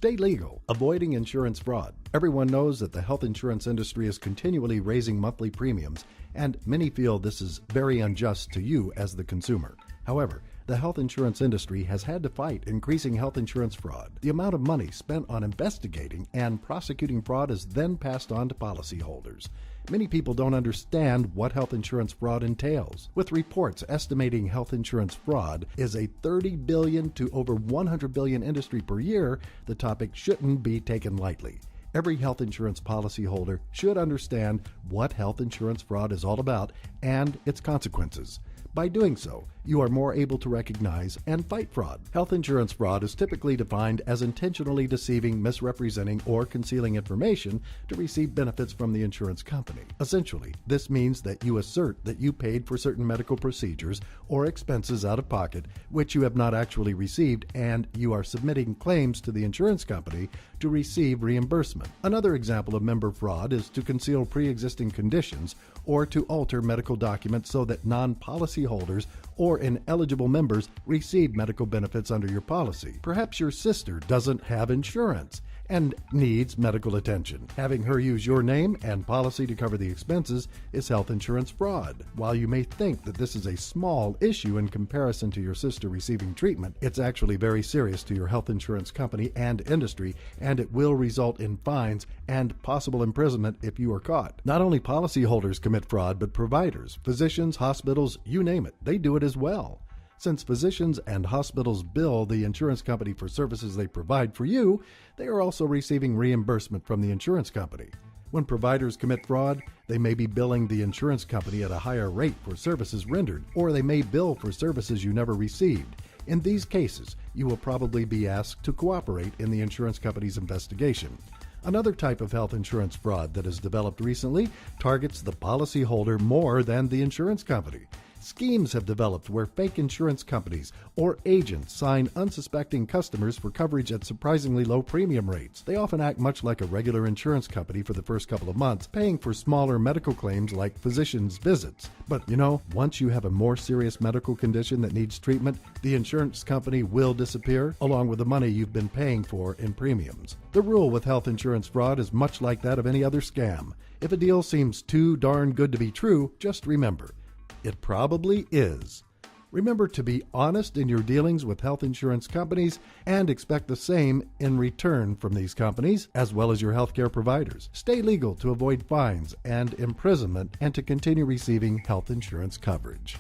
Stay legal, avoiding insurance fraud. Everyone knows that the health insurance industry is continually raising monthly premiums, and many feel this is very unjust to you as the consumer. However, the health insurance industry has had to fight increasing health insurance fraud. The amount of money spent on investigating and prosecuting fraud is then passed on to policyholders. Many people don't understand what health insurance fraud entails. With reports estimating health insurance fraud is a $30 billion to over $100 billion industry per year, the topic shouldn't be taken lightly. Every health insurance policyholder should understand what health insurance fraud is all about and its consequences. By doing so, you are more able to recognize and fight fraud. Health insurance fraud is typically defined as intentionally deceiving, misrepresenting, or concealing information to receive benefits from the insurance company. Essentially, this means that you assert that you paid for certain medical procedures or expenses out of pocket, which you have not actually received, and you are submitting claims to the insurance company to receive reimbursement. Another example of member fraud is to conceal pre-existing conditions or to alter medical documents so that non-policyholders or ineligible members receive medical benefits under your policy. Perhaps your sister doesn't have insurance and needs medical attention. Having her use your name and policy to cover the expenses is health insurance fraud. While you may think that this is a small issue in comparison to your sister receiving treatment, it's actually very serious to your health insurance company and industry, and it will result in fines and possible imprisonment if you are caught. Not only policyholders commit fraud, but providers, physicians, hospitals, you name it, they do it as well. Since physicians and hospitals bill the insurance company for services they provide for you, they are also receiving reimbursement from the insurance company. When providers commit fraud, they may be billing the insurance company at a higher rate for services rendered, or they may bill for services you never received. In these cases, you will probably be asked to cooperate in the insurance company's investigation. Another type of health insurance fraud that has developed recently targets the policyholder more than the insurance company. Schemes have developed where fake insurance companies or agents sign unsuspecting customers for coverage at surprisingly low premium rates. They often act much like a regular insurance company for the first couple of months, paying for smaller medical claims like physicians' visits. But once you have a more serious medical condition that needs treatment, the insurance company will disappear, along with the money you've been paying for in premiums. The rule with health insurance fraud is much like that of any other scam. If a deal seems too darn good to be true, just remember, it probably is. Remember to be honest in your dealings with health insurance companies and expect the same in return from these companies, as well as your healthcare providers. Stay legal to avoid fines and imprisonment and to continue receiving health insurance coverage.